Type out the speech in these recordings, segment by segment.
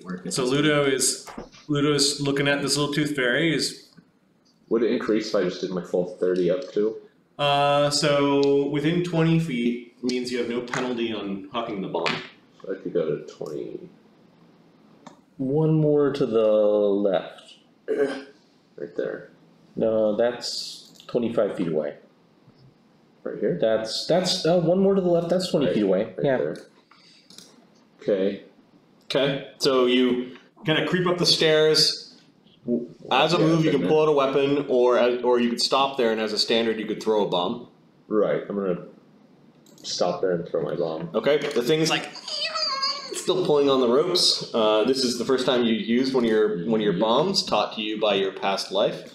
work. So Ludo's looking at this little tooth fairy. Would it increase if I just did my full 30 up to? So within 20 feet means you have no penalty on hucking the bomb. So I could go to 20. One more to the left. Right there. No, that's 25 feet away. Right here? That's one more to the left. That's 20 feet away. Right Yeah. there. Okay. Okay, so you kind of creep up the stairs. As a move, you can pull out a weapon, or you could stop there, and as a standard, you could throw a bomb. Right. I'm gonna stop there and throw my bomb. Okay, the thing's like still pulling on the ropes. This is the first time you used one of your bombs, taught to you by your past life.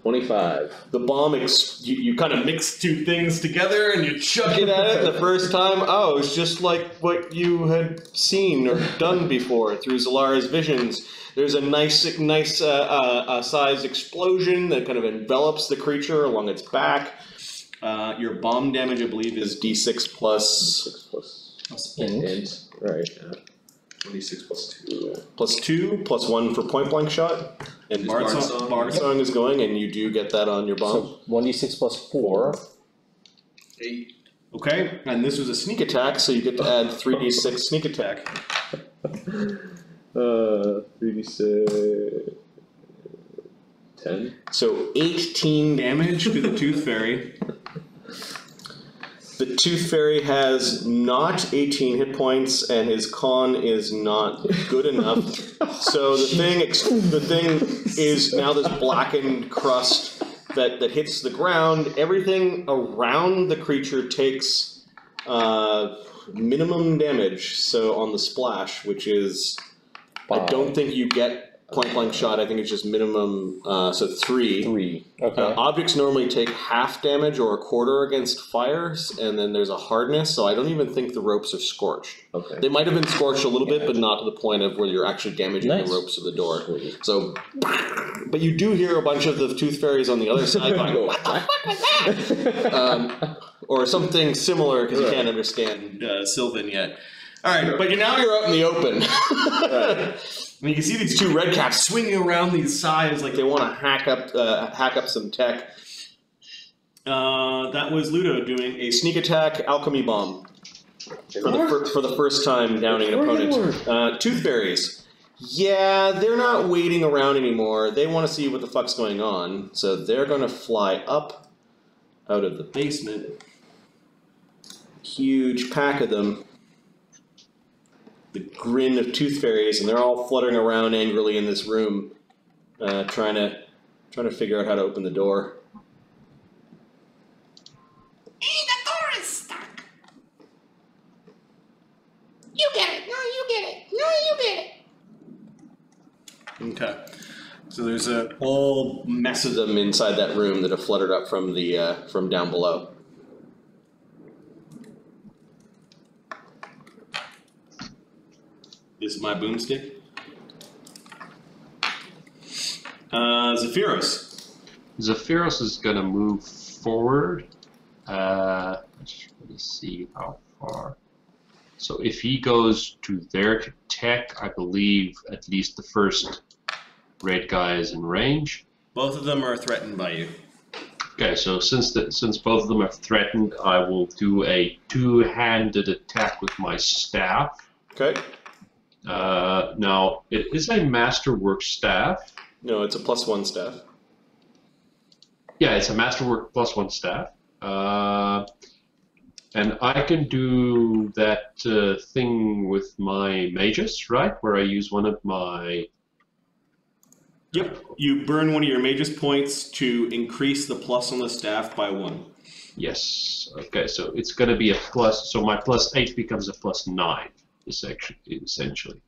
25. The bomb, you kind of mix two things together and you chuck it at it the first time. Oh, it's just like what you had seen or done before through Zalara's visions. There's a nice sized explosion that kind of envelops the creature along its back. Your bomb damage, I believe, is D6 plus... 6 plus int. Right. 26 plus 2. Plus 2, plus 1 for point blank shot. And Bard Song is going, and you do get that on your bomb. So 1d6 plus 4. 8. Okay, and this was a sneak attack, so you get to add 3d6 sneak attack. 3d6... 10. So 18 damage to the Tooth Fairy. The Tooth Fairy has not 18 hit points, and his con is not good enough. So the thing is now this blackened crust that hits the ground. Everything around the creature takes minimum damage. So on the splash, which is I don't think you get point blank shot. I think it's just minimum. So 3. 3. Okay. Objects normally take half damage or a quarter against fires, and then there's a hardness. So I don't even think the ropes are scorched. Okay. They might have been scorched a little bit, but not to the point of where you're actually damaging the ropes of the door. So, but you do hear a bunch of the Tooth Fairies on the other side going, "What the fuck was that?" Or something similar because you can't understand Sylvan yet. All right, but now you're out in the open. And you can see these two redcaps swinging around these sides like they want to hack up some tech. That was Ludo doing a sneak attack alchemy bomb for the first time downing an opponent. Tooth Fairies. Yeah, they're not waiting around anymore. They want to see what the fuck's going on. So they're going to fly up out of the basement. Huge pack of them. The grin of Tooth Fairies, and they're all fluttering around angrily in this room, trying to figure out how to open the door. Hey, the door is stuck. You get it. No, you get it. No, you get it. Okay. So there's a whole mess of them inside that room that have fluttered up from the from down below. This is my boomstick. Zephyros. Zephyros is going to move forward. Let's really see how far. So if he goes to their tech, I believe at least the first red guy is in range. Both of them are threatened by you. Okay, so since both of them are threatened, I will do a two-handed attack with my staff. Okay. Now, it is a masterwork staff. No, it's a +1 staff. Yeah, it's a masterwork +1 staff. And I can do that thing with my mages, right? Where I use one of my... Yep. You burn one of your mage's points to increase the plus on the staff by 1. Yes. Okay, so it's going to be a plus... So my +8 becomes a +9. Essentially,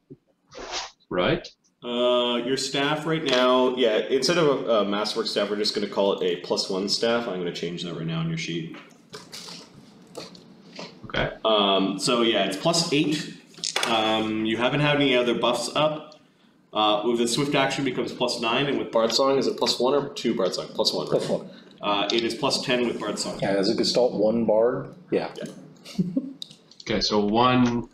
right? Your staff right now, yeah, instead of a masterwork staff, we're just going to call it a +1 staff. I'm going to change that right now on your sheet. Okay. So yeah, it's +8. You haven't had any other buffs up. With the swift action becomes +9, and with Bard Song, is it +1 or 2 Bard Song? +1, right? +1. It is +10 with Bard Song. Yeah, as a Gestalt 1 Bard. Yeah. Okay, so 1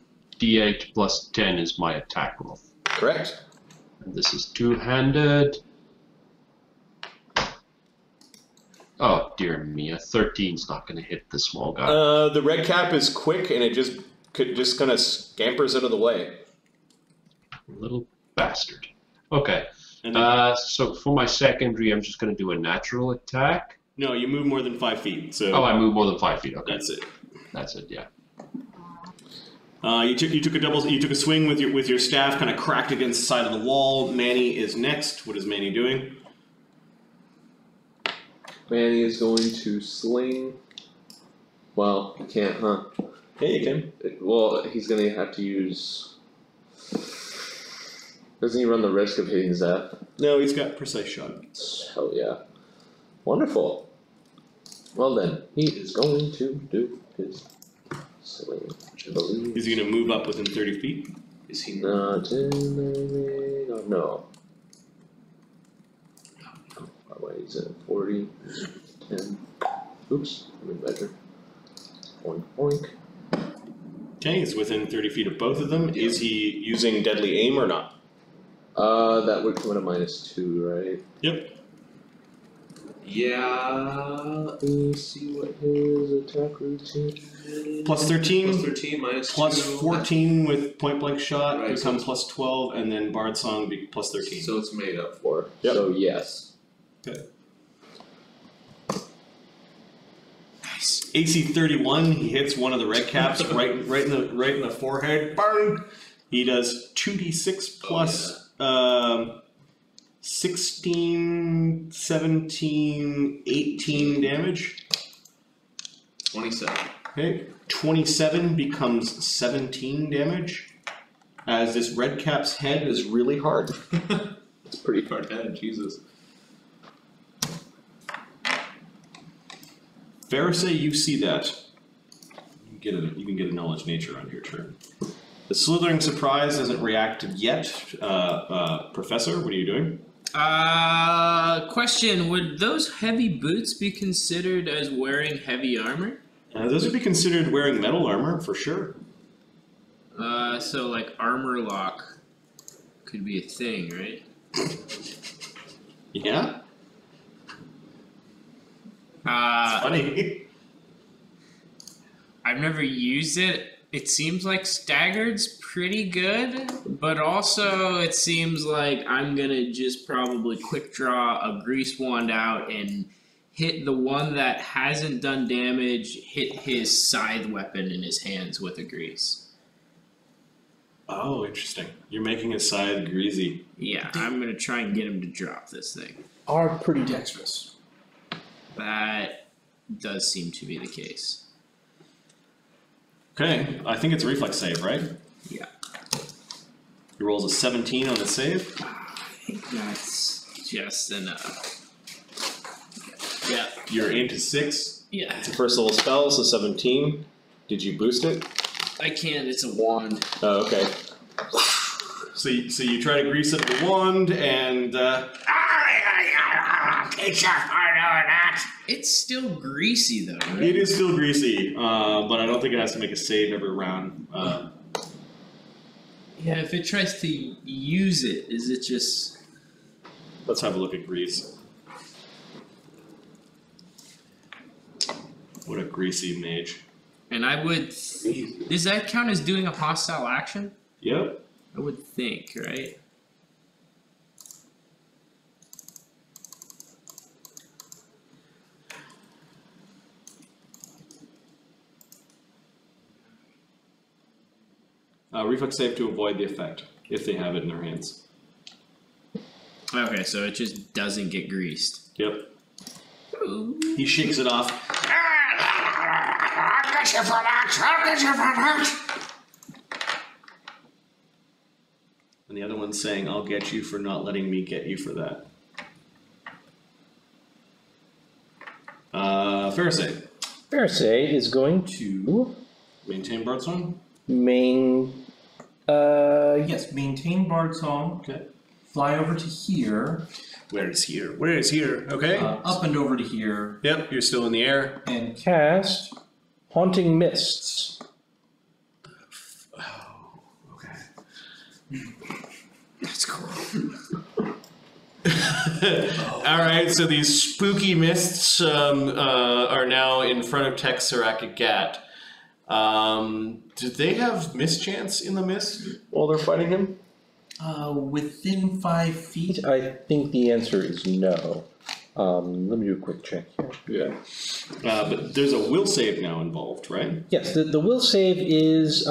D8 plus 10 is my attack roll. Correct. And this is two-handed. Oh dear me, a 13's not going to hit the small guy. The red cap is quick, and it just kind of scampers out of the way. Little bastard. Okay. And then, So for my secondary, I'm just going to do a natural attack. no, you move more than 5 feet. So Oh, I move more than 5 feet. Okay, that's it. that's it. Yeah. You took a swing with your staff, kind of cracked against the side of the wall. Manny is next. What is Manny doing? Manny is going to sling. Well, he can't, huh? Hey, you can. Well, he's gonna have to use. Doesn't he run the risk of hitting Zeph? No, he's got precise shot. Hell yeah. Wonderful. Well then, he is going to do his sling. Which I believe Is he going to move up within 30 feet? is he not in? No. Wait, he's at 40, 10. Oops, let me measure. Oink, oink. Okay, he's within 30 feet of both of them. Is he using deadly aim or not? That would come at a -2, right? Yep. Yeah, let me see what his attack routine is. Plus 13. Plus 13 minus Plus 2. 14 with point blank shot, Right, become so plus 12, and then Bard Song be plus 13. So it's made up. For. Yep. So yes. Okay. AC 31, he hits one of the red caps right in the forehead. Bang! He does 2d6 plus 16, 17, 18 damage. 27. Okay, 27 becomes 17 damage. As this red cap's head is really hard. It's pretty hard head, Jesus. Pharisee, you see that. You can get a knowledge nature on your turn. The slithering surprise hasn't reacted yet. Professor, what are you doing? Question, would those heavy boots be considered as wearing heavy armor? Those would be considered wearing metal armor, for sure. So like armor lock could be a thing, right? Yeah? Uh, Funny. I've never used it. It seems like staggered's pretty good, but also it seems like I'm gonna just probably quick draw a grease wand out and hit the one that hasn't done damage, hit his scythe weapon in his hands with a grease. Oh, interesting. You're making his scythe greasy. Yeah, I'm gonna try and get him to drop this thing. Are pretty dexterous. That does seem to be the case. Okay, I think it's a reflex save, right? Yeah. He rolls a 17 on the save. I think that's just enough. Yeah. You're aimed to 6. Yeah. It's a first level spell, so 17. Did you boost it? I can't, it's a wand. Oh, okay. So you try to grease up the wand, and It's still greasy though, right? it is still greasy, but I don't think it has to make a save every round. Yeah, if it tries to use it, is it just... Let's have a look at grease. What a greasy mage. And I would... Does that count as doing a hostile action? Yep. I would think, right? Reflex save to avoid the effect, if they have it in their hands. Okay, so it just doesn't get greased. Yep. He shakes it off. I'll get you for that. I'll get you for that. And the other one's saying, I'll get you for not letting me get you for that. Pharisee. Pharisee is going to Maintain Bard Song? Yes, maintain Bard Song. Okay. Fly over to here. Where is here? Where is here? Okay. Up and over to here. Yep, you're still in the air. And cast Haunting Mists. That's cool. Alright, so these spooky mists are now in front of Texarac Gat. Do they have mischance in the mist while they're fighting him? Within 5 feet. I think the answer is no. Let me do a quick check here. Yeah. But there's a will save now involved, right? Yes, the will save is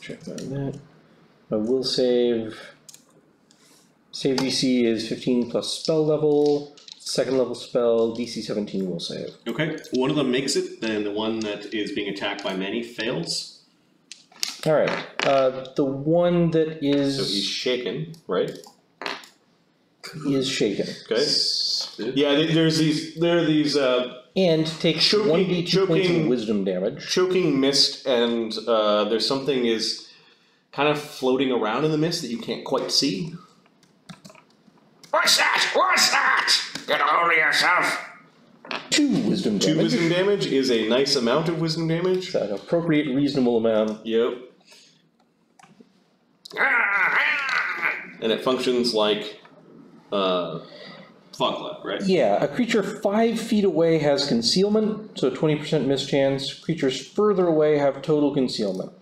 check on that. My will save DC is 15 plus spell level. Second level spell, DC 17 will save. Okay, one of them makes it, then the one that is being attacked by many fails. Alright, the one that is... So he's shaken, right? Is shaken. Okay. Yeah, there are these And take Choking- 1d2 points choking- of wisdom damage. choking mist, and there's something is kind of floating around in the mist that you can't quite see. What's that? What's that? Get a hold of yourself. 2 wisdom damage. 2 wisdom damage is a nice amount of wisdom damage. It's an appropriate, reasonable amount. Yep. And it functions like fog cloud, right? Yeah, a creature 5 feet away has concealment, so 20% mischance. Creatures further away have total concealment.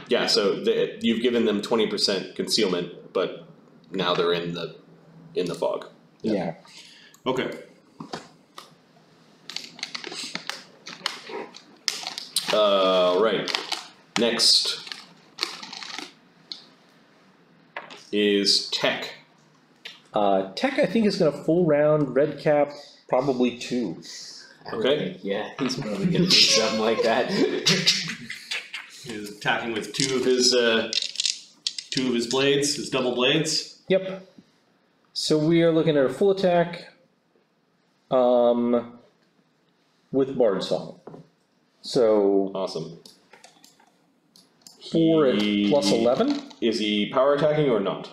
Yeah, so you've given them 20% concealment, but now they're in the fog. Yeah. Okay. Right. Next is Tech. Tech, I think, is going to full round, red cap, probably 2. Okay. Yeah, he's probably gonna do something like that. He's attacking with two of his blades, his double blades. Yep. So we are looking at a full attack with Bard Song. So Awesome. 4 at He- plus 11. Is he power attacking or not?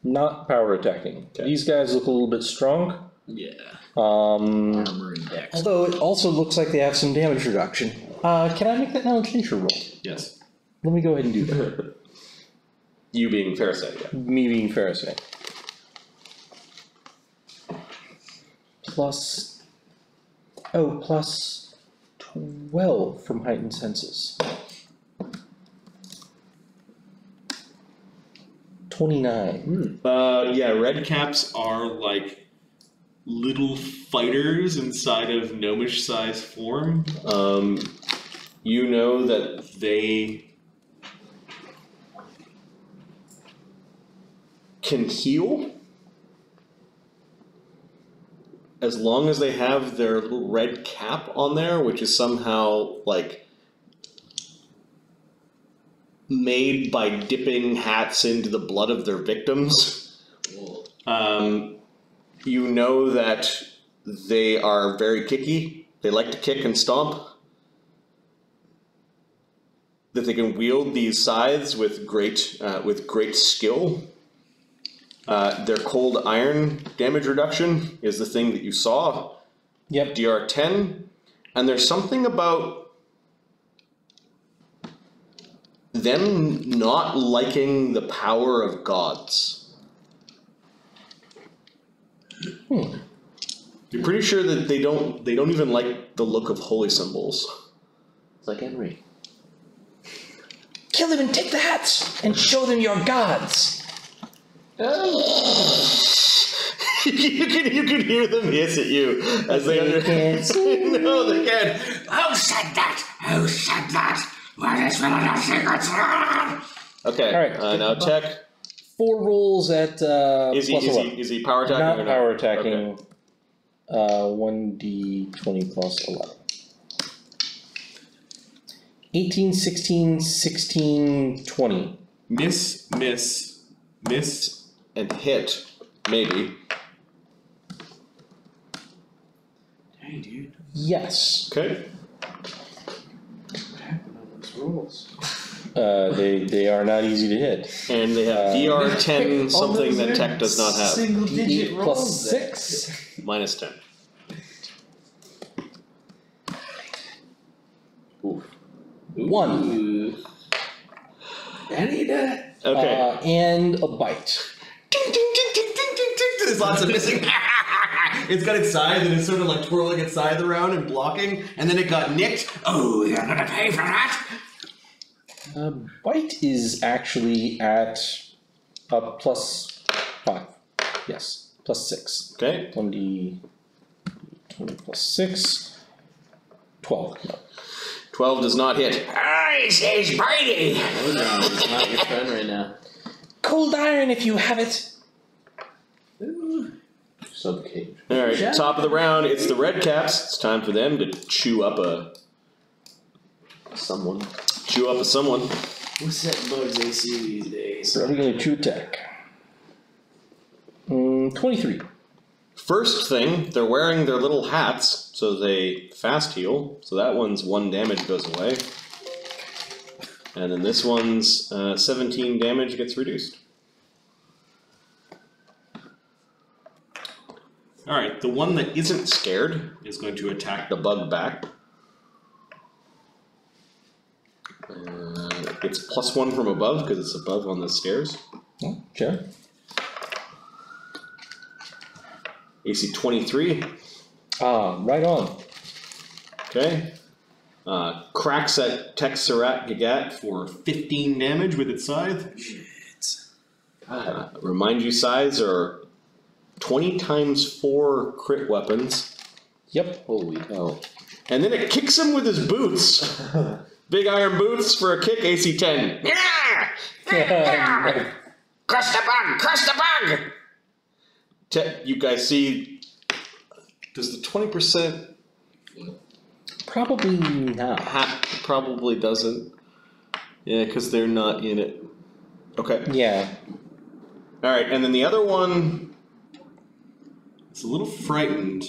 Not power attacking. Okay. These guys look a little bit strong. Yeah. Although Armor and dex. it also looks like they have some damage reduction. Can I make that knowledge nature roll? Yes. Let me go ahead and do that. You being Pharisee, yeah. Me being Pharisee. Plus 12 from heightened senses. 29. Yeah, redcaps are like little fighters inside of gnomish sized form. You know that they can heal as long as they have their little red cap on there, which is somehow like made by dipping hats into the blood of their victims. You know that they are very kicky. They like to kick and stomp. That they can wield these scythes with great skill. Their cold iron damage reduction is the thing that you saw. Yep. DR 10, and there's something about them not liking the power of gods. You're pretty sure that they don't even like the look of holy symbols. It's like Henry. Kill them and take the hats and show them your gods. you can hear them hiss at you as they can't see. No, they can't. Who said that? Who said that? What is one of your secrets? Okay. All right. Now Tech. 4 rolls at Is plus 11. he power attacking Not or not? power attacking. Okay. 1d20 plus 11. 18, 16, 16, 20. Miss, and hit, maybe. Hey, dude. Yes. Okay. What happened on those rolls? They are not easy to hit. And they have DR 10, something that Tech does not have. Single digit D8 rolls. plus 6. Minus 10. Oof. 1. Okay. And a bite. There's lots of missing. It's got its side and it's sort of like twirling its side around and blocking, and then it got nicked. Oh, you're gonna pay for that? Bite is actually at +5. Yes, +6. Okay. 20 +6. 12. No. 12 does not hit. I says bitey. Oh no, it's not your friend right now. Cold iron if you have it. Subcage. Alright, top of the round, it's the redcaps. It's time for them to chew up a Someone. someone. What's that bug's AC these days? Regular 2 attack. 23. First thing, they're wearing their little hats, so they fast heal. So that one's 1 damage goes away. And then this one's 17 damage gets reduced. Alright, the one that isn't scared is going to attack the bug back. It's +1 from above because it's above on the stairs. Oh, sure. AC 23. Right on. Okay. Cracks at Texerat Gagat for 15 damage with its scythe. Remind you, scythes are 20 times 4 crit weapons. Yep. Holy hell. And then it kicks him with his boots. Big iron boots for a kick, AC 10. Yeah! Crush the bug! Crush the bug! You guys see, does the 20% Probably not. probably doesn't. Yeah, because they're not in it. Okay. Yeah. Alright, and then the other one is a little frightened.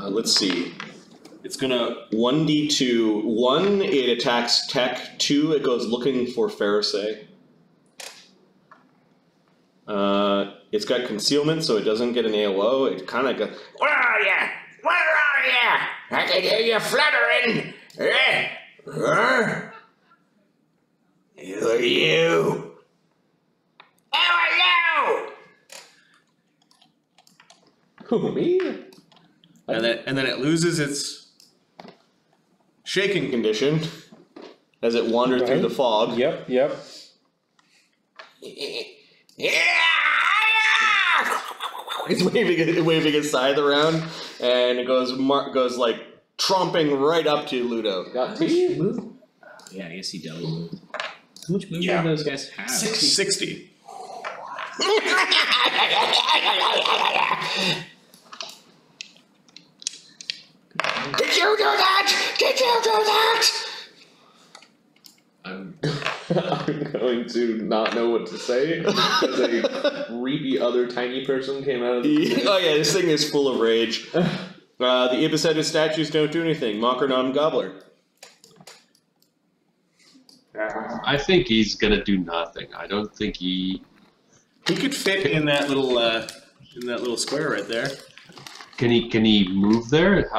Let's see. It's gonna 1d2. 1, it attacks Tech. 2, it goes looking for Pharisee. It's got concealment, so it doesn't get an AOO. It kind of goes, Where are ya? Where are ya? I can hear you fluttering. Who are you? Who are you? Who, me? and then it loses its shaking condition as it wandered through the fog. Yep. It's waving its scythe around, and it goes like tromping right up to Ludo. Got teeth? Yeah, I guess he double moved. How much movement do those guys have? 60. Did you do that? Did you do that? I'm going to not know what to say because a creepy other tiny person came out of the Oh yeah, this thing is full of rage. The Ibis-headed statues don't do anything. Mocker non-gobbler. I think he's gonna do nothing. I don't think he could fit in that little square right there. can. He move there?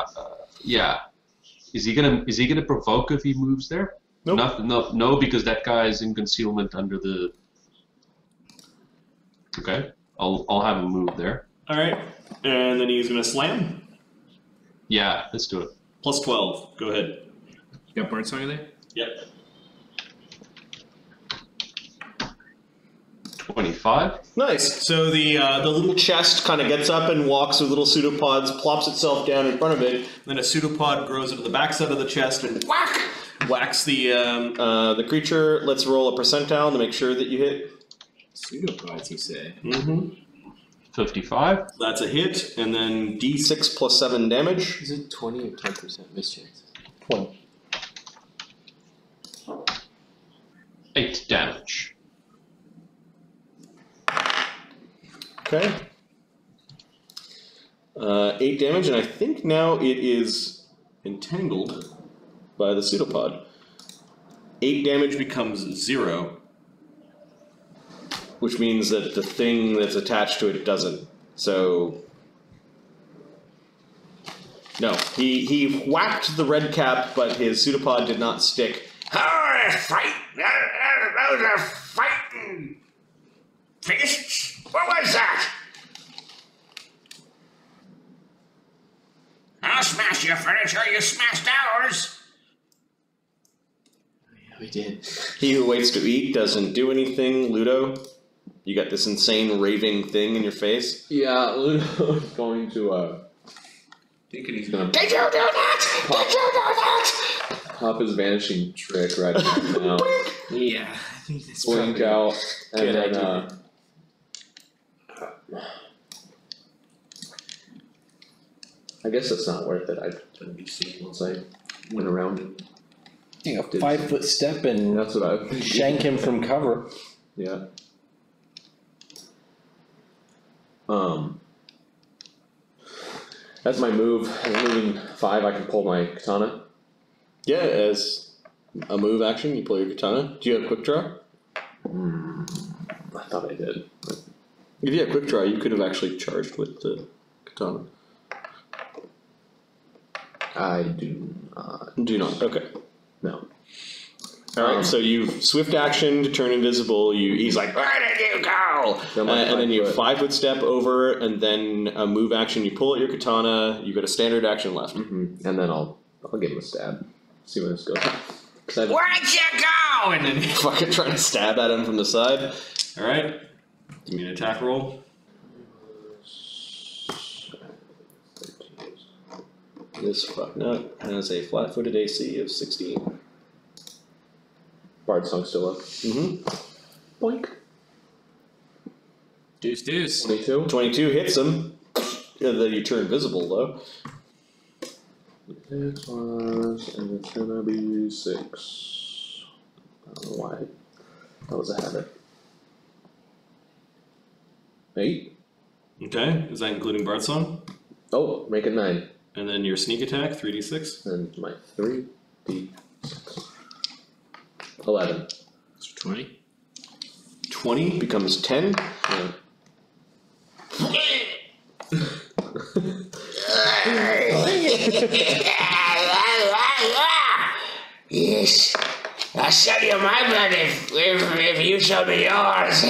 Yeah. Is he gonna provoke if he moves there? Nope. No, because that guy is in concealment under the. Okay, I'll have him move there. All right, and then he's gonna slam. Yeah, let's do it. Plus 12. Go ahead. You got bird song in there? Yep. 25. Nice. So the little chest kind of gets up and walks with little pseudopods, plops itself down in front of it. Then a pseudopod grows into the backside of the chest and whacks the creature. Let's roll a percentile to make sure that you hit. Pseudopods, you say? Mm-hmm. 55. That's a hit, and then D6 plus 7 damage. Is it 20 or 10% mischance? 20. 8 damage. Okay. 8 damage, and I think now it is entangled by the pseudopod. 8 damage becomes 0, which means that the thing that's attached to it doesn't. So No, he whacked the red cap, but his pseudopod did not stick. Oh, fight! Those are fighting fists? What was that? I'll smash your furniture, you smashed ours! Yeah, we did. He who waits to eat doesn't do anything. Ludo, you got this insane raving thing in your face. Yeah, Ludo's going to Thinking he's gonna Did you do that? Did you do that? pop his vanishing trick right now. Yeah, I think that's Blink probably out, and good then I guess it's not worth it. I'd be seeing once I went around and A 5-foot step and that's what I was thinking. shank him from cover. Yeah. That's my move. As I'm moving 5, I can pull my katana. Yeah, as a move action, you pull your katana. Do you have quick draw? I thought I did. If you had quick draw, you could have actually charged with the katana. I do not. Do not. Okay. No. Alright, so you swift action to turn invisible. He's like, Where did you go? and then you 5-foot step over, and then a move action. You pull out your katana. You got a standard action left. And then I'll give him a stab. See where this goes. Where'd you go? and then Fucking trying to stab at him from the side. Alright. Give me an attack roll. This fucknut has a flat-footed AC of 16. Bard song still up. Boink. deuce. 22. 22 hits him. And then you turn visible, though. It was, and it's gonna be 6. I don't know why. That was a habit. 8. Okay, is that including Bard Song? Oh, make it 9. And then your sneak attack, 3d6. And my 3d6. 11. 20. 20 becomes 10. Yeah. Yes, I'll sell you my blood if you sell me yours.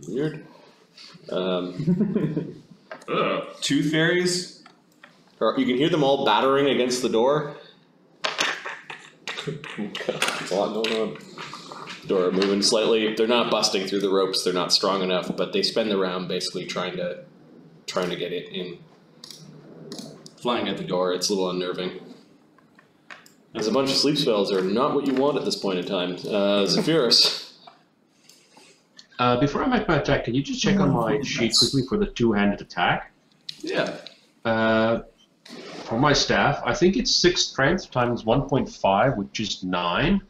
Weird. Tooth fairies. You can hear them all battering against the door. There's a lot going on. Door moving slightly. They're not busting through the ropes. They're not strong enough, but they spend the round basically trying to get it in. Flying at the door. It's a little unnerving. There's a bunch of sleep spells are not what you want at this point in time. Zephyrus. Before I make my attack, can you just check on my sheet quickly for the two-handed attack? Yeah. For my staff, I think it's 6 strength times 1.5, which is 9,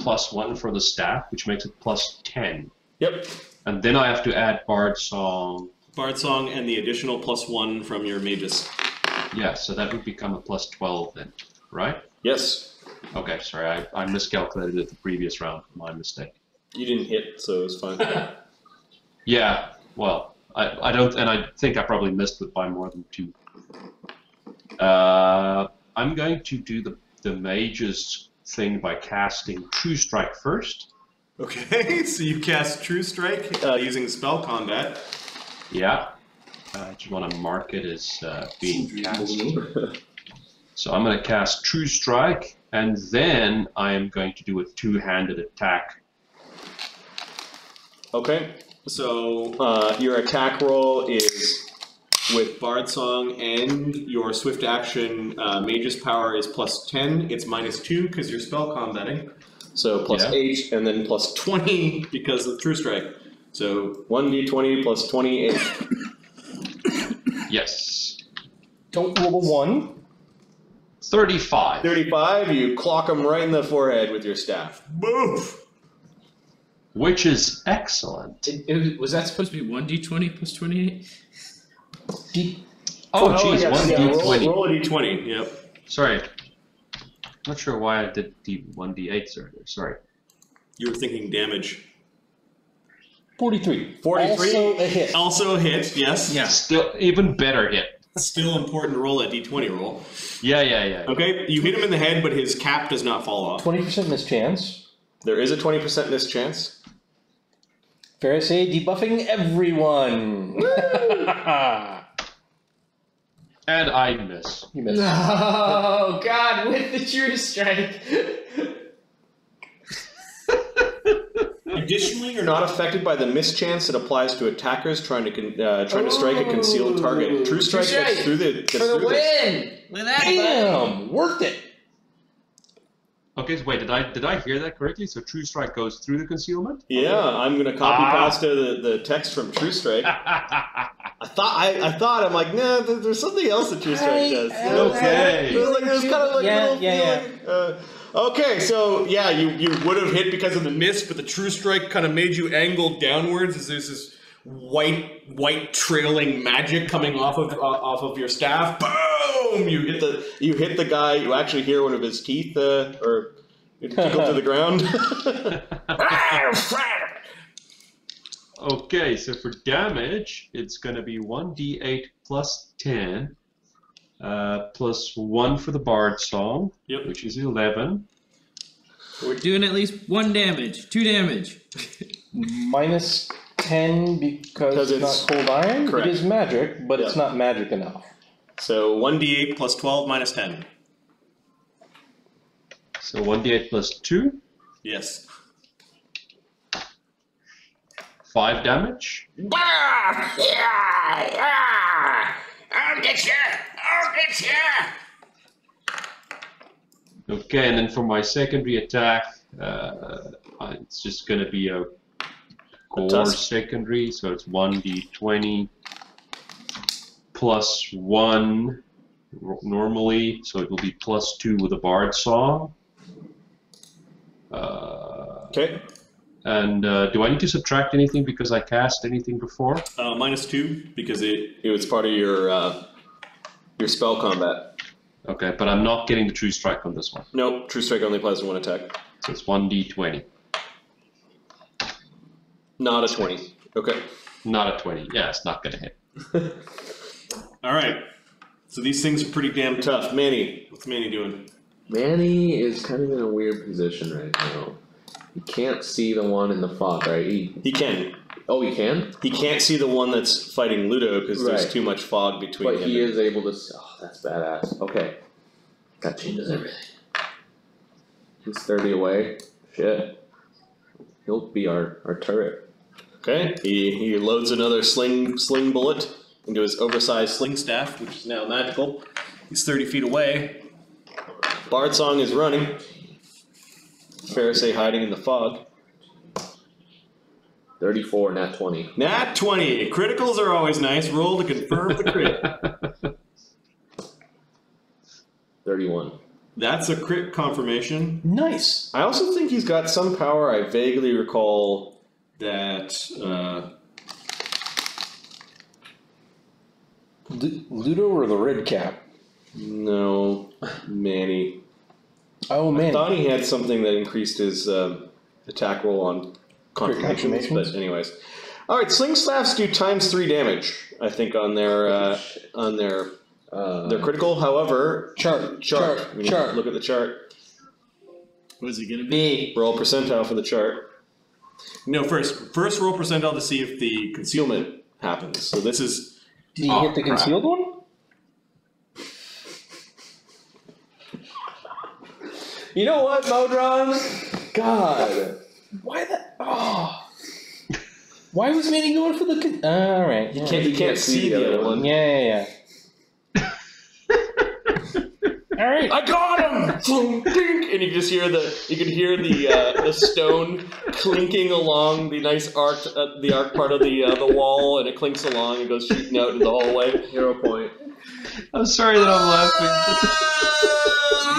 plus 1 for the staff, which makes it plus 10. Yep. And then I have to add Bard Song. Bard Song and the additional +1 from your mages. Yeah, so that would become a plus 12 then, right? Yes. Okay, sorry, I miscalculated it the previous round. My mistake. You didn't hit, so it was fine. Yeah, well, I don't, and I think I probably missed it by more than 2. I'm going to do the mage's thing by casting True Strike first. Okay, so you cast True Strike using spell combat. Yeah. I just want to mark it as being cast. So I'm going to cast True Strike, and then I am going to do a two-handed attack. Okay. So your attack roll is with Bard Song, and your swift action Mage's Power is +10. It's -2 because you're spell combating. So plus 8, and then plus 20 because of True Strike. So 1d20 plus 28. Yes. Don't roll a 1. 35. 35, you clock him right in the forehead with your staff. Boof! Which is excellent. Was that supposed to be 1d20 plus 28? Oh, jeez, yes, 1d20. Roll a d20, yep. Sorry. Not sure why I did the 1d8s earlier. Sorry. You were thinking damage. 43. 43. Also a hit. Also a hit, yes. Yeah. Still, even better hit. Still important to roll that d20 roll. Yeah. Okay, you hit him in the head, but his cap does not fall off. 20% mischance. There is a 20% mischance. Pharisee debuffing everyone. And I miss. You missed. Oh God, with the true strike. Additionally, you're not affected by the mischance that applies to attackers trying to strike a concealed target. True strike gets through the For the win! Look at that. Damn, worth it. Okay, so wait, did I hear that correctly? So True Strike goes through the concealment? Yeah, I'm gonna copy pasta the text from True Strike. I thought I'm like, nah, there's something else that True Strike does. Okay. It was kind of like Yeah, a little feeling. Okay, so yeah, you would have hit because of the miss, but the True Strike kind of made you angle downwards as there's this white trailing magic coming off of your staff. Boom! You hit the guy. You actually hear one of his teeth or tickle to the ground. Okay, so for damage, it's going to be 1d8 plus 10, plus 1 for the Bard Song, which is 11. We're doing at least 1 damage, 2 damage. Minus 10 because it's not cold iron. Correct. It is magic, but it's not magic enough. So 1d8 plus 12 minus 10. So 1d8 plus 2, Yes. 5 damage. I'll get you! I'll get you! Okay, and then for my secondary attack, it's just going to be a core tusk. secondary, so it's 1d20 plus 1 normally, so it will be plus 2 with a Bard Song. Okay. And do I need to subtract anything because I cast anything before? Minus 2 because it was part of your spell combat. Okay, but I'm not getting the True Strike on this one. Nope, True Strike only applies to 1 attack. So it's 1d20. Not a 20. Okay. Not a 20. Yeah, it's not going to hit. Alright. So these things are pretty damn tough. Manny, what's Manny doing? Manny is kind of in a weird position right now. He can't see the one in the fog, right? He can. Oh, he can? He can't see the one that's fighting Ludo because there's too much fog between But him. he is able to see. Oh, that's badass. Okay. That changes everything. He's 30 away. Shit. He'll be our turret. Okay. He loads another sling bullet into his oversized sling staff, which is now magical. He's 30 feet away. Bard Song is running. Pharisee hiding in the fog. 34, nat 20. Nat 20. Criticals are always nice. Roll to confirm the crit. 31. That's a crit confirmation. Nice. I also think he's got some power. I vaguely recall that. Ludo or the red cap? No, Manny. Oh, I man. thought he had something that increased his attack roll on confirmations, confirmations? but anyways. All right, sling staffs do ×3 damage. I think on their critical. However, chart. We need to look at the chart. What is it gonna be? Roll percentile for the chart. No, first roll percentile to see if the concealment happens. So this is. Did he hit the concealed one? You know what, Modron? God. Why the? Oh. Why was Manny going for the? All right. You can't see the other one. Yeah. All right. I got him! And you just hear the stone clinking along the nice arc part of the wall, and it clinks along and goes shooting out into the hallway. Hero point. I'm sorry that I'm laughing.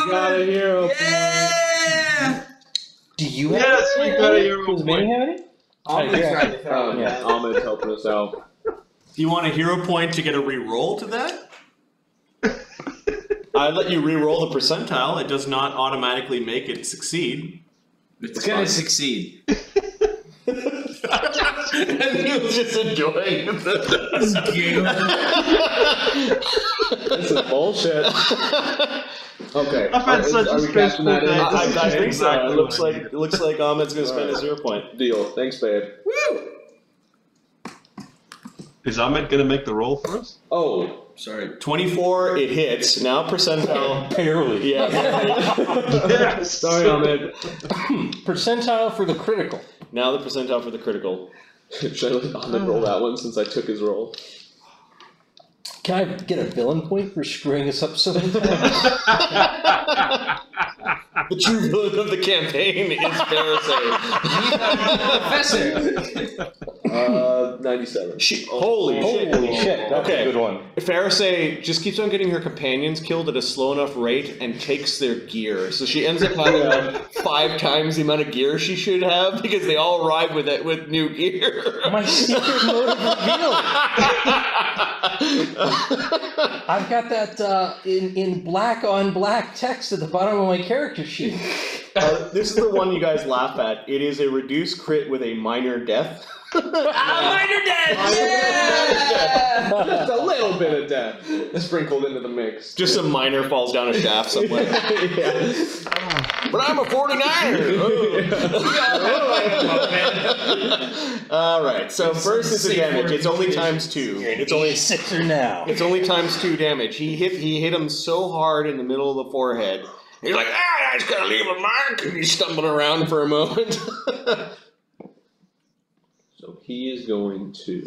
You got a hero point. Do you have? Yes, we got a hero Does Manny have any? Ahmed's helping us out. You want a hero point to get a re-roll to that? I let you re-roll the percentile. It does not automatically make it succeed. It's gonna succeed. And he was just enjoying This game. This is bullshit. Okay. I've had such a stressful day. I think so. Exactly It looks like Ahmed's gonna spend a 0 point. Deal. Thanks, babe. Is Ahmed gonna make the roll for us? Oh, Sorry. 24, it hits. Now percentile. Barely. Yeah. Yes. sorry, Ahmed. Percentile for the critical. Now the percentile for the critical. Should I let Ahmed roll that one since I took his roll? Can I get a villain point for screwing us up so many times? The true villain of the campaign is Pharisee. Professor. 97. Holy shit. Holy shit, that's Okay. a good one. Pharisee just keeps on getting her companions killed at a slow enough rate and takes their gear. So she ends up having like 5 times the amount of gear she should have because they all arrive with new gear. My secret motive revealed. I've got that in black on black text at the bottom of my character sheet. This is the one you guys laugh at. It is a reduced crit with a minor death. Minor death! Just a little bit of death sprinkled into the mix. Just a minor falls down a shaft somewhere. Yeah. But I'm a 49er! Alright, so first is the damage. It's only times 2. It's only sixer now. It's only times 2 damage. He hit him so hard in the middle of the forehead. He's like, I just gotta leave a mark. And he's stumbling around for a moment. So he is going to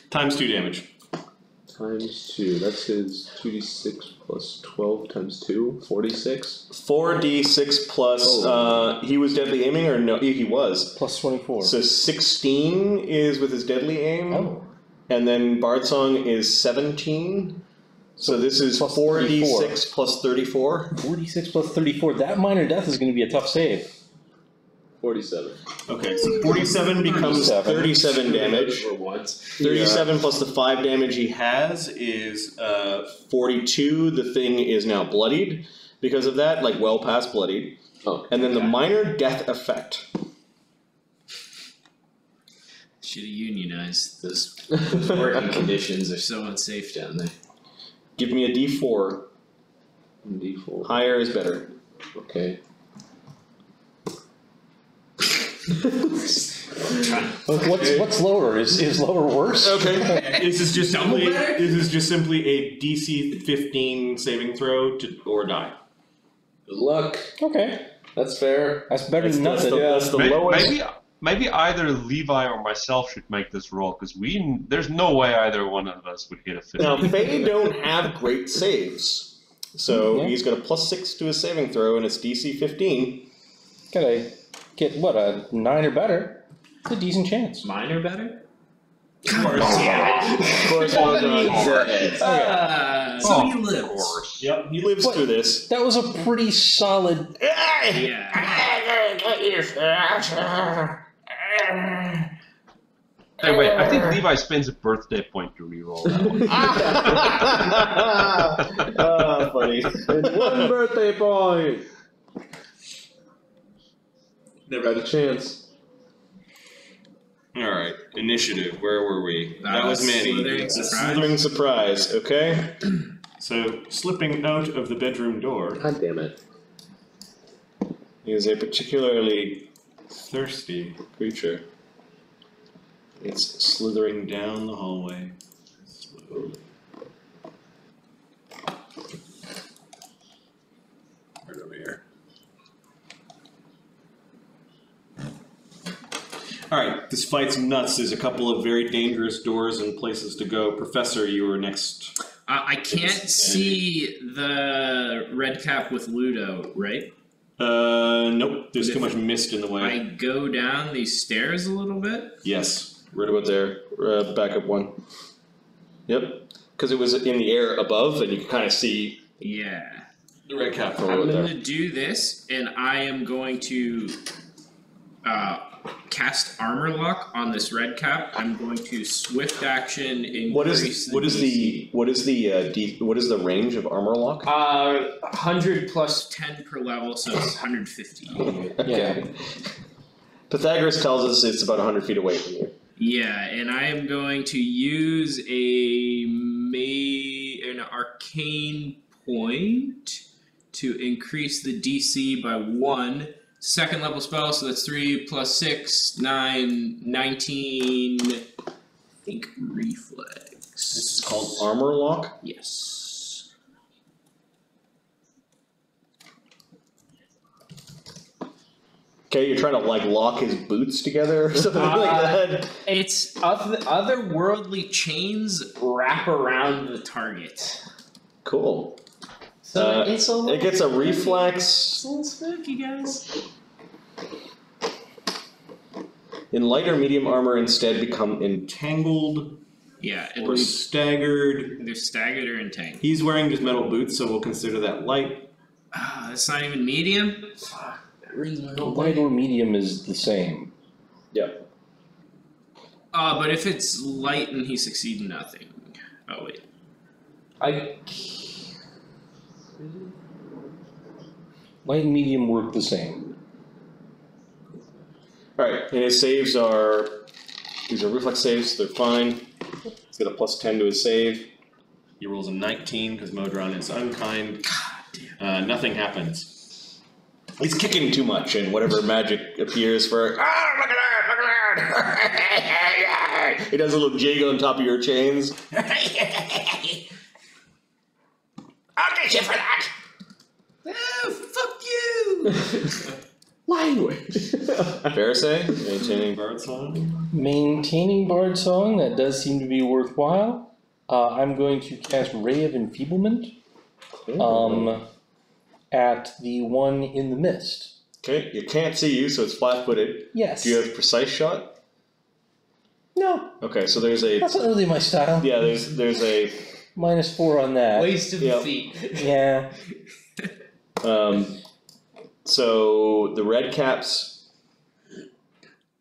Times 2 damage. times 2. That's his 2d6 plus 12 times 2. 46. 4d6 plus. He was deadly aiming, or no? He was. Plus 24. So 16 is with his deadly aim. Oh. And then Bardsong is 17. So this is Plus 4d6 plus 34. 46 plus 34. That minor death is going to be a tough save. 47. Okay, so 47 becomes 37 damage. 37 plus the 5 damage he has is 42. The thing is now bloodied because of that, like well past bloodied. Oh. And then the minor death effect. Should have unionized. Those working conditions are so unsafe down there. Give me a d4. D4. Higher is better. Okay. What's lower? Is lower worse? Okay. This is just simply a DC 15 saving throw or die. Good luck. Okay. That's fair. That's better than nothing. That's the lowest. Maybe either Levi or myself should make this roll because there's no way either one of us would hit a 50. Now, Fae don't have great saves. So he's got a +6 to his saving throw and it's DC 15. Gotta get, a 9 or better. It's a decent chance. Mine are better? Of course, So he lives. Yep, he lives through this. That was a pretty solid. Yeah. Hey, wait, I think Levi spends a birthday point to reroll that one. Funny. And 1 birthday point. Never had a chance. Alright, initiative. Where were we? That was Manny. Slithering surprise. Slithering surprise, okay? So, slipping out of the bedroom door God damn it. is a particularly thirsty creature. It's slithering down the hallway. Slowly. Right over here. Alright, this fight's nuts. There's a couple of very dangerous doors and places to go. Professor, you were next. I can't see the red cap with Ludo, right? Nope. There's too much mist in the way. I go down these stairs a little bit. Yes, right about there. Back up one. Yep. Because it was in the air above, and you can kind of see Yeah. the red cap from I'm over going there. to do this, and I am going to cast armor lock on this red cap. I'm going to swift action increase. What is the range of armor lock? 100 plus 10 per level, so it's 150. Yeah. Pythagoras tells us it's about 100 feet away from you. Yeah, and I am going to use an arcane point to increase the DC by 1. Second level spell, so that's 3 plus 6, 9, 19. I think reflex. This is called armor lock. Yes. Okay, you're trying to like lock his boots together or something like that. It's otherworldly chains wrap around the target. Cool. So it's a little it gets a reflex. It's a little spooky, guys. In light or medium armor, instead become entangled Yeah, or staggered. They're staggered or entangled. He's wearing just metal boots, so we'll consider that light. It's not even medium? Fuck, that ruins my whole Light thing. or medium is the same. Yep. But if it's light and he succeeds nothing. Oh, wait. Light and medium work the same. Alright, and his saves are. These are reflex saves, they're fine. He's got a +10 to his save. He rolls a 19 because Modron is unkind. God damn. Nothing happens. He's kicking too much, and whatever magic appears for. Oh, look at that! Look at that! He does a little jiggle on top of your chains. I'll get you for that! Oh, fuck you! Language. Pharisee, maintaining Bard Song. Maintaining Bard Song, that does seem to be worthwhile. I'm going to cast Ray of Enfeeblement at the one in the mist. Okay, you can't see you, so it's flat-footed. Yes. Do you have precise shot? No, Okay, so there's a. that's not really my style. Yeah, there's a. -4 on that. Waste of Yep. feet. Yeah. So the redcaps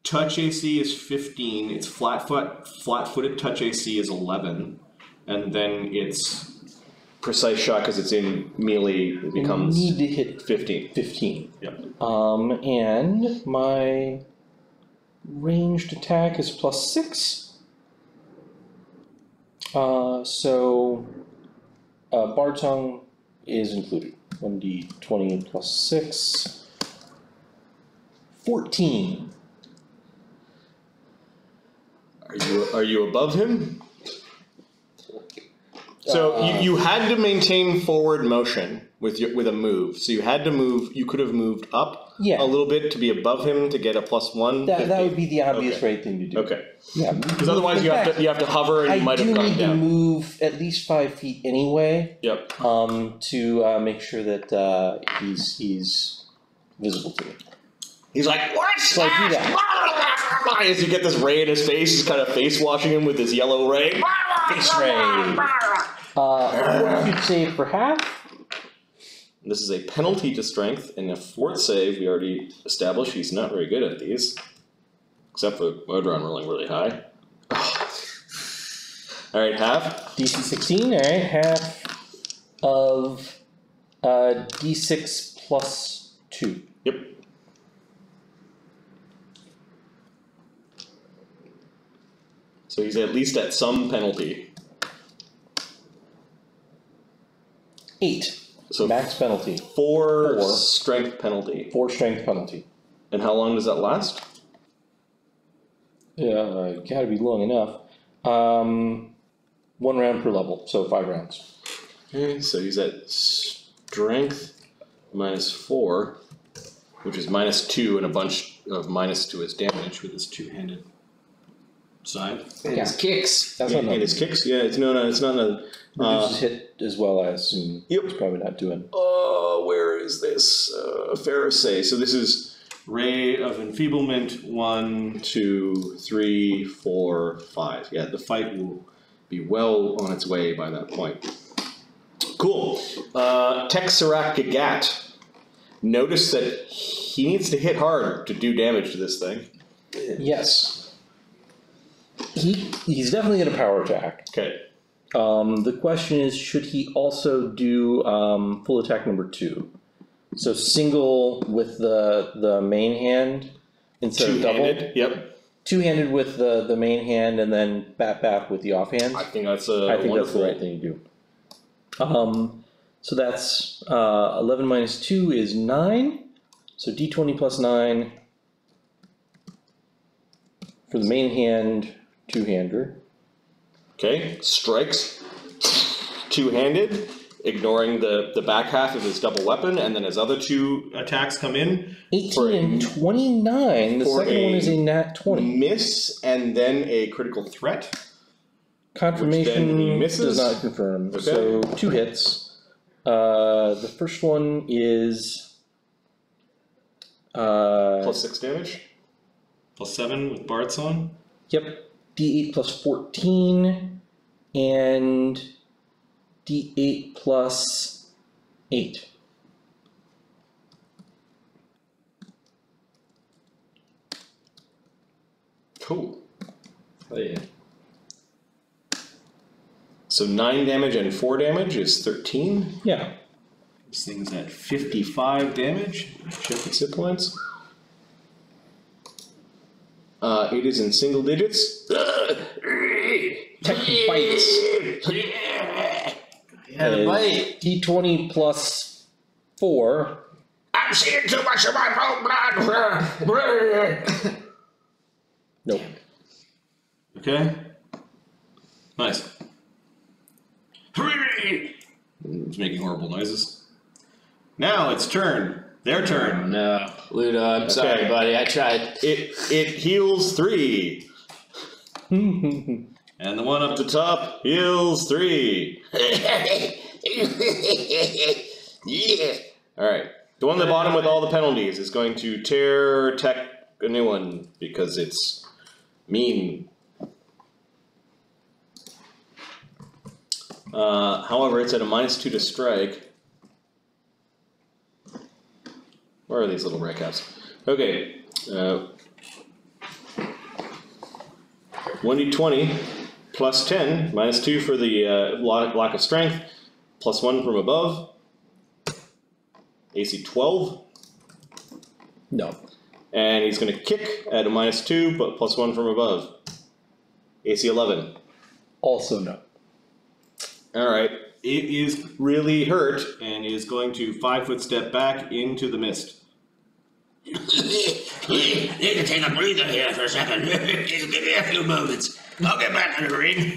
touch AC is 15. It's flat-footed touch AC is 11, and then it's precise shot because it's in melee. It becomes need to hit 15. 15. Yep. And my ranged attack is +6. So Bard Song is included. 1d20 plus 6. 14. Are you above him? So you had to maintain forward motion with a move. So you had to move. You could have moved up Yeah. a little bit to be above him to get a +1. That would be the obvious Okay. right thing to do. Okay. Yeah. Because otherwise In you fact, have to hover and you might have I do gone need to down. move at least 5 feet anyway. Yep. To make sure that he's visible to me. He's like, what? So I do that. As you get this ray in his face, he's kind of face washing him with his yellow ray. Face ray. Fortitude save for half. This is a penalty to strength, and a fort save we already established. He's not very good at these, except for Modron rolling really high. All right, half. DC 16. All right, half of D6 plus 2. Yep. So he's at least at some penalty. 8. So Max penalty. 4 4. strength penalty. 4 strength penalty. And how long does that last? Gotta be long enough. 1 round per level, so 5 rounds. Okay, so he's at strength -4, which is -2 and a bunch of minus to his damage with his two-handed side. And his kicks. That's Yeah, not and his kicks? Yeah, it's it's not a. reduces hit as well, I assume. Yep. It's probably not doing. Where is this? Pharisee. So this is Ray of Enfeeblement, 1, 2, 3, 4, 5. Yeah, the fight will be well on its way by that point. Cool. Texarak Gagat. Notice that he needs to hit hard to do damage to this thing. Yes. He's definitely going to power attack. Okay. The question is, should he also do full attack number 2? So single with the main hand instead of double. Two-handed. Yep. two-handed with the main hand and then bat with the offhand. I think that's a I think that's the wonderful. right thing to do. So that's 11 minus 2 is 9. So d20 plus 9 for the main hand, two-hander. Okay, strikes two-handed, ignoring the back half of his double weapon, and then his other two attacks come in. 18 and 29. The second one is a nat 20. Miss, and then a critical threat. Confirmation Which then he misses. does not confirm. Okay. So 2 hits. The first one is Plus 6 damage. Plus 7 with Bard's on. Yep. D8 plus 14 and D8 plus 8. Cool. Oh yeah. So 9 damage and 4 damage is 13. Yeah. This thing's at 55 damage. Check its hit points. It is in single digits. Tech bites. Had a bite. D20 plus 4. I'm seeing too much of my own blood. Nope. Okay. Nice. It's making horrible noises. Now it's turn. Their turn. No, Ludo, I'm sorry, buddy. I tried. It heals 3. And the one up the top heals 3. Yeah. Alright. The one at the bottom with all the penalties is going to tear tech a new one because it's mean. However, it's at a -2 to strike. Where are these little redcaps? Okay. 1d20 plus 10, -2 for the lack of strength, plus 1 from above. AC 12. No. And he's going to kick at a -2, but plus 1 from above. AC 11. Also no. Alright. It is really hurt and is going to 5-foot step back into the mist. You can take a breather here for a second. Just give me a few moments. I'll get back to the ring.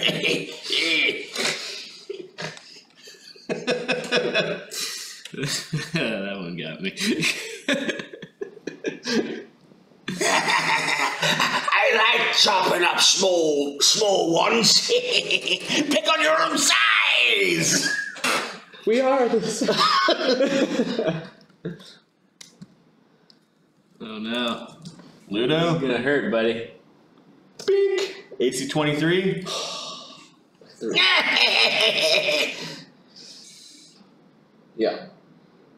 That one got me. I like chopping up small ones. Pick on your own size. We are the Oh no. Ludo. It's gonna hurt, buddy. Bink. AC 23. Yeah.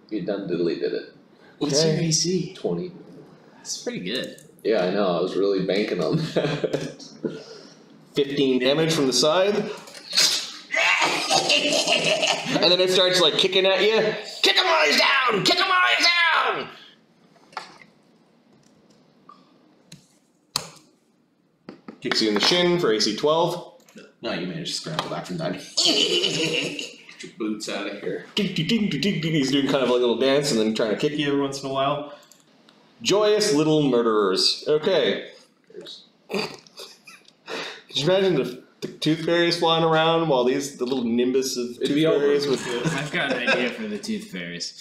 You done deleted it. What's your AC? 20. That's pretty good. Yeah, I know. I was really banking on that. 15 damage from the side. And then it starts like kicking at you. Kick them all down! Kick them all down! Kicks you in the shin for AC 12. No, you managed to scramble back from that. Get your boots out of here. He's doing kind of a little dance and then trying to kick you every once in a while. Joyous little murderers. Okay. Could you imagine the tooth fairies flying around while the little nimbus of tooth fairies with the... I've got an idea for the tooth fairies.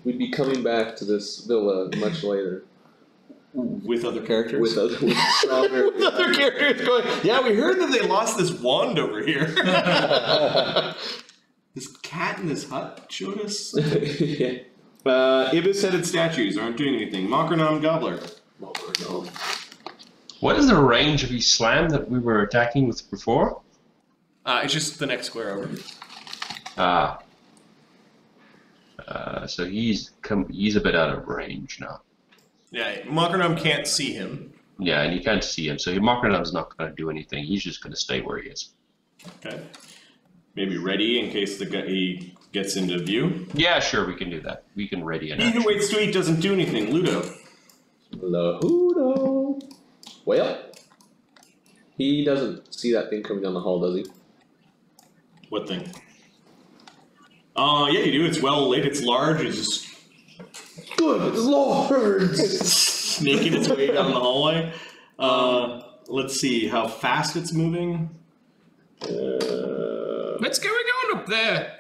We'd be coming back to this villa much later. With other characters? With stronger. With other characters going, yeah, we heard that they lost this wand over here. This cat in this hut showed us. Yeah. Ibis-headed statues aren't doing anything. Mokranam Gobbler. Mokranam. What is the range of his slam that we were attacking with before? It's just the next square over. So he's a bit out of range now. Yeah, Mokranam can't see him. Yeah, and you can't see him, so Mokranam's not going to do anything. He's just going to stay where he is. Okay. Maybe ready in case he gets into view. Yeah, sure, we can do that. We can ready an He who action. waits to eat doesn't do anything. Ludo. Ludo. Well, he doesn't see that thing coming down the hall, does he? What thing? Yeah, you do. It's well lit. It's large. It's just Good lord! snaking its way down the hallway. Let's see how fast it's moving. What's going on up there?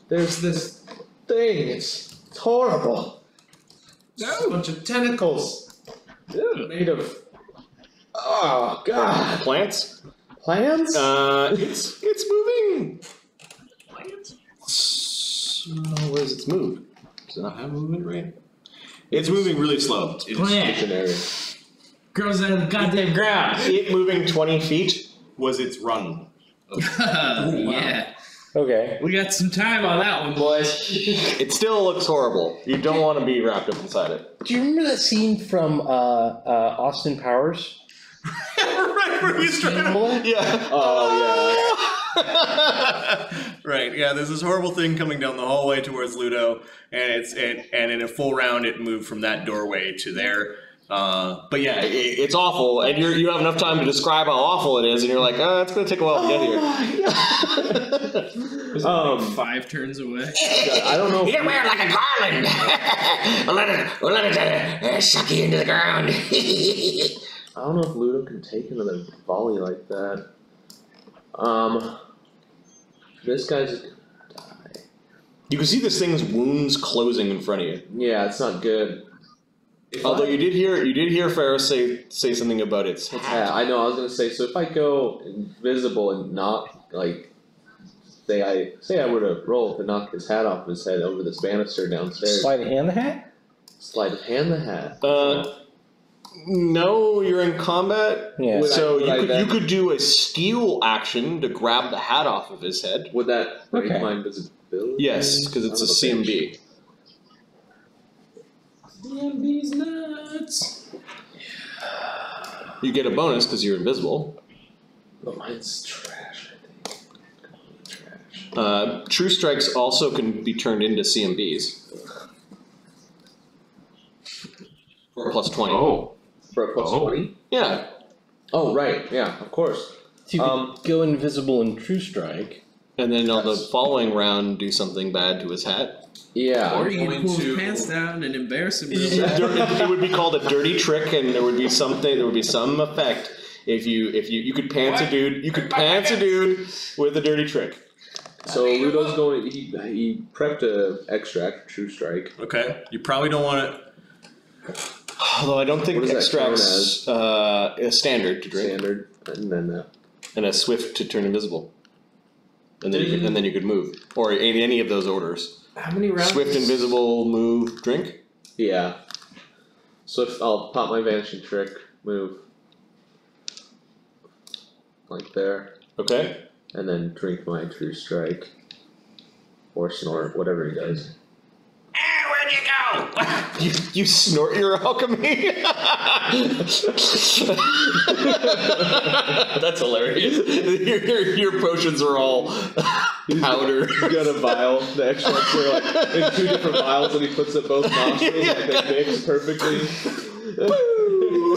There's this thing. It's horrible. A bunch of tentacles. Made of. Oh god. Plants. Plants? It's moving. Plants? Where does it move? Does it not have movement rate? It's moving really slow. Plant. Stationary. Grows out of the goddamn ground. It moving 20 feet was its run. Yeah. Okay. We got some time on that one, boys. It still looks horrible. You don't want to be wrapped up inside it. Do you remember that scene from Austin Powers? Right, where he's trying to... Yeah. Oh, Right, yeah, there's this horrible thing coming down the hallway towards Ludo, and and in a full round it moved from that doorway to there. But yeah, it's awful, and you have enough time to describe how awful it is, and you're like, it's gonna take a while to get here. Was it like 5 turns away? I don't know. You can wear it like a garland. we'll let it suck you into the ground. I don't know if Ludo can take another volley like that. This guy's gonna die. You can see this thing's wounds closing in front of you. Yeah, it's not good. Although you did hear Ferris say something about its hat. Yeah, I know. I was gonna say. So if I go invisible and not like, say I were to roll to knock his hat off his head over this banister downstairs. Sleight of hand the hat? Sleight of hand the hat. No, you're in combat. Yeah. So you could do a steal action to grab the hat off of his head. Would that break Okay. my invisibility? Yes, because it's a CMB. CMB's nuts. You get a bonus because you're invisible. But mine's trash, I think. Trash. True strikes also can be turned into CMBs. For a plus 20. Oh. For a plus 20? Yeah. Oh, right. Yeah, of course. So you could go invisible in True Strike. And then on the following round, do something bad to his hat. Yeah. Or you can going pull to- his pants down and embarrass him. real It bad. would be called a dirty trick, and there would be some effect if you could pants a dude. You could pants a dude with a dirty trick. So Ludo's going. He prepped a extract, True Strike. Okay. You probably don't want it. Although I don't think What is that extracts a standard to drink Standard, and then and a swift to turn invisible, and then you could move, or in any of those orders. How many rounds? Swift, invisible, move, drink. yeah. So if I'll pop my vanishing trick, move like there, Okay. and then drink my True Strike, or snort, whatever he does. Where'd you go? You snort your alchemy. That's hilarious. Your potions are all powder. He's got a vial. The extracts are like in 2 different vials, and he puts it both nostrils. Like they mix perfectly.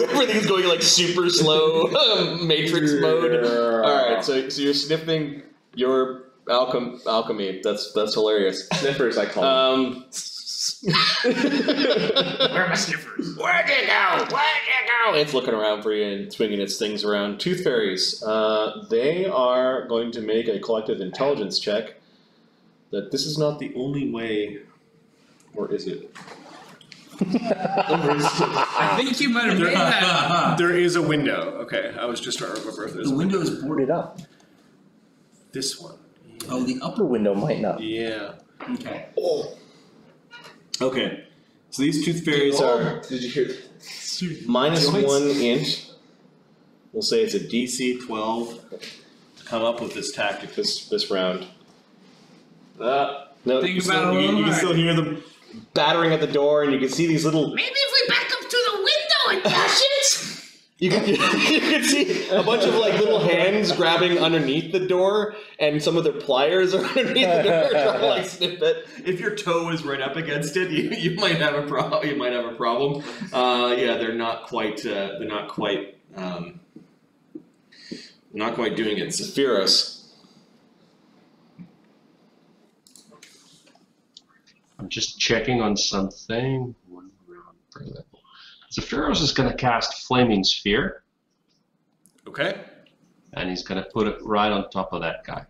Everything's going like super slow, Matrix mode. All right, so you're sniffing your alchemy. That's hilarious. Sniffers, I call them. Where are my sniffers? Where'd you go? Where'd you go? It's looking around for you and swinging its things around. Tooth fairies. They are going to make a collective intelligence check. That this is not the only way, or is it? I think you might have made that. There is a window. Okay, I was just trying to remember if there's The a window is boarded. Boarded up. This one. Oh, the upper. Upper window might not. Yeah. Okay. Okay. So these tooth fairies are Did you hear? minus Joints. 1 int. We'll say it's a DC 12 to come up with this tactic this round. No, Think you, about it a you little can still hear them battering at the door, and you can see these little. Maybe if we back up to the window and dash it. You can see a bunch of like little hands grabbing underneath the door, and some of their pliers are underneath the door trying to like snip it. If your toe is right up against it, you might have a problem. You might have a problem. Yeah, they're not quite. Not quite doing it. Sephiros. I'm just checking on something. Sephiros is going to cast Flaming Sphere, Okay. and he's going to put it right on top of that guy.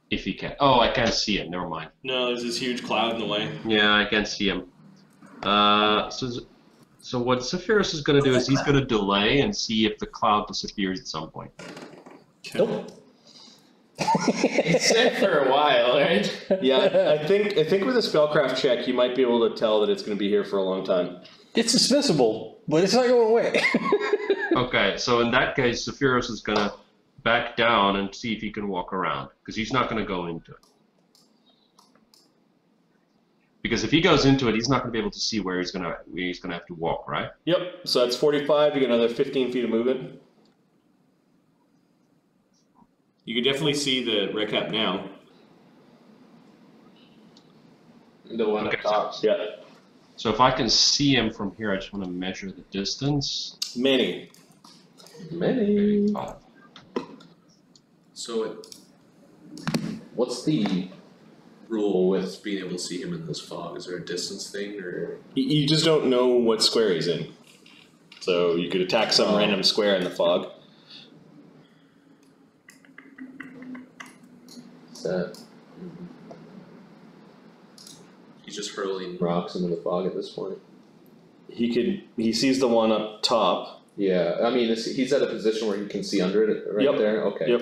If he can. Oh, I can't see him. Never mind. No, there's this huge cloud in the way. Yeah, I can't see him. So what Sephiros is going to do is he's going to delay and see if the cloud disappears at some point. Nope. It's set for a while, right? Yeah, I think with a spellcraft check, you might be able to tell that it's going to be here for a long time. It's dismissible, but it's not going away. Okay, so in that case, Sephiros is going to back down and see if he can walk around, because he's not going to go into it. Because if he goes into it, he's not going to be able to see where he's going to have to walk, right? Yep. So that's 45. You get another 15 feet of movement. You can definitely see the redcap now. The one Okay. at top. Yeah. So if I can see him from here, I just want to measure the distance. Many. Many. So What's the rule with being able to see him in this fog? Is there a distance thing or? You just don't know what square he's in. So you could attack some random square in the fog. that? He's just hurling. Rocks into the fog at this point. He sees the one up top. Yeah, I mean, he's at a position where he can see under it right Yep. there. Okay. Yep.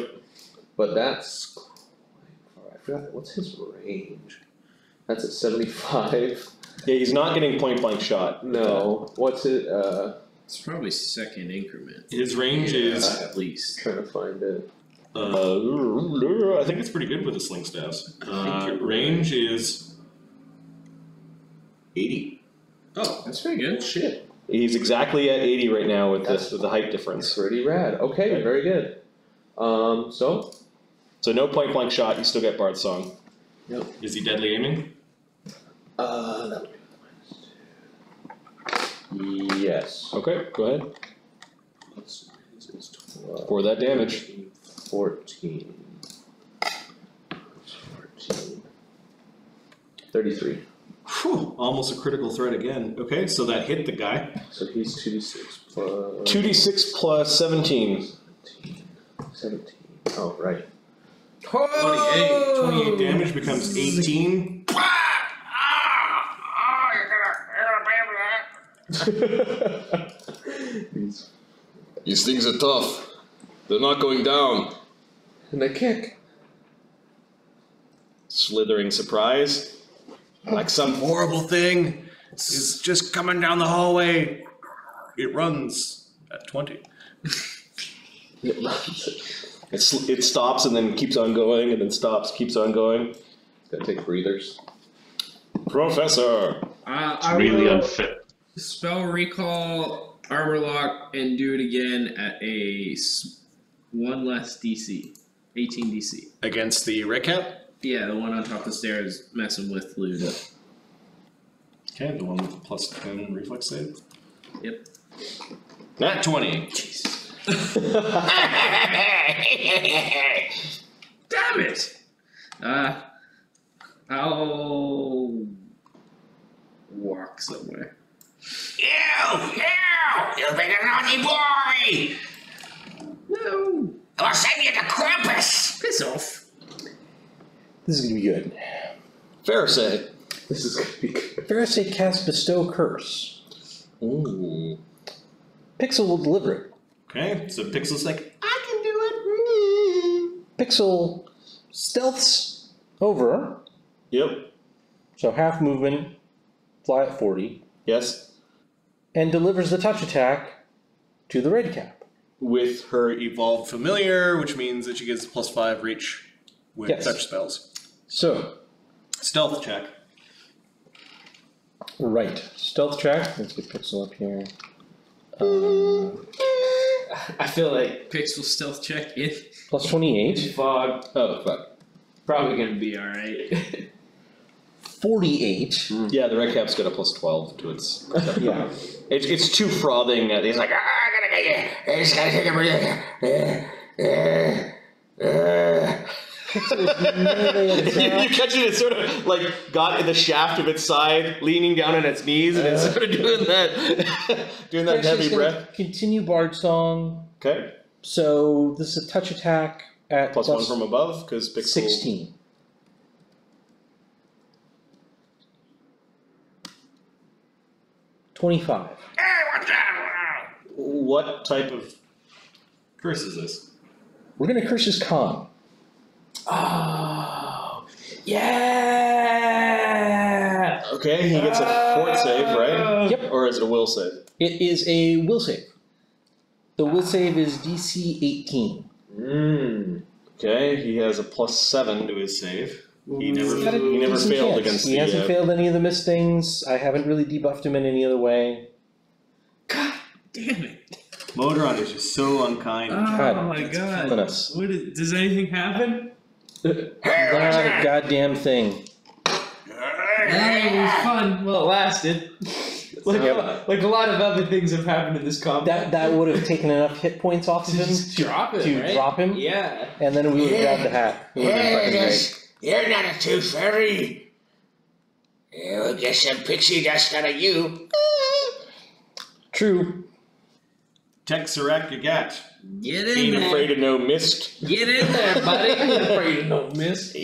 But that's quite far. I forgot what's his range. That's at 75. Yeah, he's not getting point blank shot. No. What's it? It's probably second increment. His range is. At least. Trying to find it. I think it's pretty good with the sling staffs. Range is 80. Oh, that's pretty good. Shit. He's exactly at 80 right now with That's- the height difference. Pretty rad. Okay, very good. So So no point blank shot. You still get Bard's Song. Is he deadly aiming? that would be yes. Okay, go ahead. Let's see, this is 12, For that damage. 14. 33. Whew, almost a critical threat again. Okay, so that hit the guy. So he's 2d6 plus 2d6 plus 17. 17. Oh, right. 28 damage becomes 18. These things are tough. They're not going down. And a kick. Slithering surprise. Like some horrible thing is just coming down the hallway. It runs at 20. It stops and then keeps on going and then stops, keeps on going. Gotta take breathers. Professor! I Really will unfit. spell recall, armor lock, and do it again at one less DC. 18 DC. Against the redcap? Yeah, the one on top of the stairs messing with Luda. Okay, the one with the plus 10 reflex save. Yep. Nat 20. Damn it! I'll walk somewhere. You big naughty boy! No! I'll send you to Krampus! Piss off. This is gonna be good. Pharisee. This is gonna be good. Pharisee casts Bestow Curse. Ooh. Pixel will deliver it. Okay, so Pixel's like, Pixel stealths over, Yep. so half movement, fly at 40, Yes. and delivers the touch attack to the redcap. with her evolved familiar, which means that she gets +5 reach with Yes. touch spells. So, Stealth check. right, stealth check. Let's get Pixel up here. I feel like Pixel stealth check in Plus 28. fog Oh, fuck. probably gonna be alright. 48. Yeah, the red cap's got a plus 12 to its. Yeah. It's too frothing. He's like, I'm gonna get you. I just gotta take a breather. you catch it, it's sort of like got in the shaft of its side, leaning down on its knees, and it's sort of doing that, doing that heavy breath. Continue Bard Song. Okay. So this is a touch attack at Plus 1 from above, because Pixel. 16. $25. What type of curse is this? We're gonna curse his con. Oh, yeah! Okay, he gets a fort save, right? Yep. Or is it a will save? It is a will save. The will save is DC 18. Okay, he has a plus 7 to his save. He never, He's got a he never decent failed chance. against He the. hasn't failed any of the missed things. I haven't really debuffed him in any other way. God damn it. Modron is just so unkind. God, Oh my it's god. killing us. Does anything happen? Not a goddamn thing. It was fun. Well, it lasted. Like a lot of other things have happened in this combat. That would have taken enough hit points off of him Just drop it, to right? drop him, Yeah. and then we would have grabbed the hat. It would have been fucking great. You're not a tooth fairy. We'll get some pixie dust out of you. True. Tech Serac Gagat. Get in Ain't there. afraid of no mist. Get in there, buddy. Afraid of no miss. He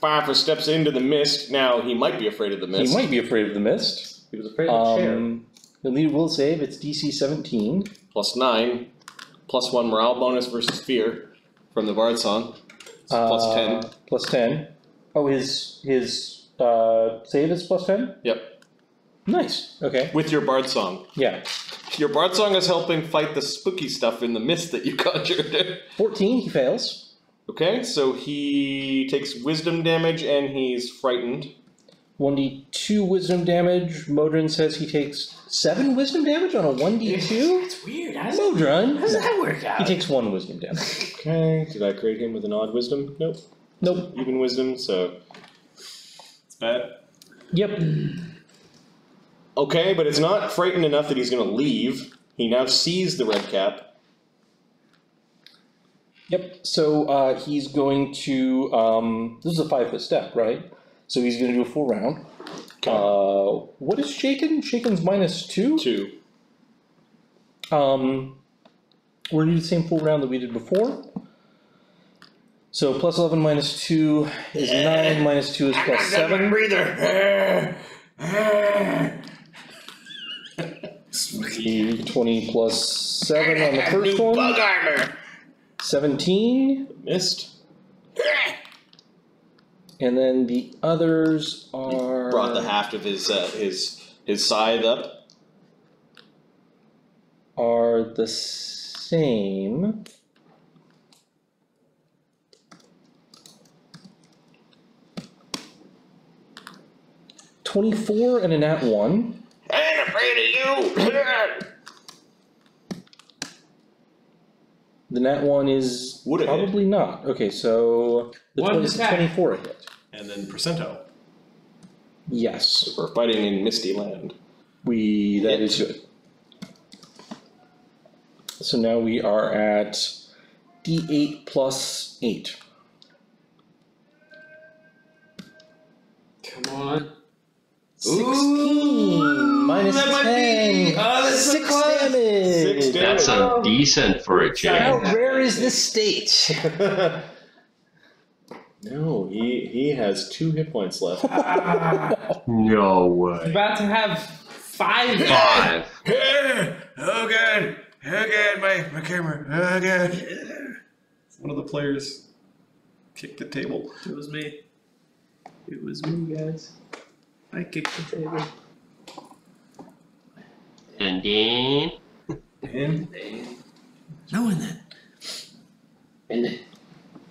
Papa steps into the mist. Now, he might be afraid of the mist. He might be afraid of the mist. He was afraid of the chair. The lead will save. It's DC 17. Plus 9. Plus 1 morale bonus versus fear from the Bard Song. It's plus 10. Plus 10. Oh, his save is plus 10? Yep. Nice. Okay. With your Bard Song. Yeah. Your Bard Song is helping fight the spooky stuff in the mist that you conjured. 14, he fails. Okay, so he takes wisdom damage and he's frightened. 1d2 wisdom damage. Modron says he takes 7 wisdom damage on a 1d2? It's weird. How Modron. does that work out? He takes 1 wisdom damage. Okay, did I create him with an odd wisdom? Nope. Nope. Even wisdom, so. It's bad. Yep. Okay, but it's not frightened enough that he's gonna leave. He now sees the red cap. Yep. So he's going to. This is a 5-foot step, right? So he's going to do a full round. What is Shaken? Shaken's minus 2. 2. We're going to do the same full round that we did before. So plus 11 minus 2 is 9. Minus 2 is plus 7. Breather. 20 plus 7 on the first one. Bug armor. 17. Missed. And then the others are. Brought the haft of his scythe up. Are the same. $24 and a nat 1. I ain't afraid of you. The nat 1 is Would it probably not. Okay, so the One 20, attack. 24 a hit. And then percento. Yes, We're fighting in Misty Land. that is good. So now we are at D8 plus 8. Come on. 16 minus that might 10. be- oh, that's so 6 close. damage. 6 That's damage. decent for a How chair. rare is this state? No, he has 2 hit points left. No way. About to have 5. 5. Oh god! Oh god, my camera. Oh god. One of the players kicked the table. It was me. It was me, guys. I kicked the table. And then. And Knowing that.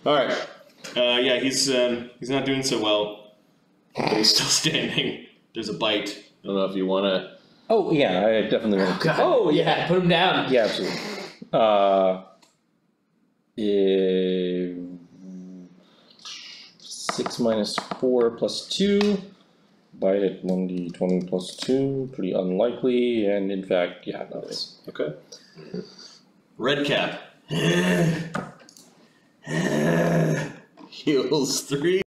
Alright. yeah, he's not doing so well. But he's still standing. There's a bite. I don't know if you wanna. Oh, yeah, I definitely want to. Oh, yeah, put him down. Yeah, absolutely. 6 minus 4 plus 2. Bite at 1d20 plus 2. Pretty unlikely, and in fact, yeah, no, it's Okay. Redcap. Heals 3.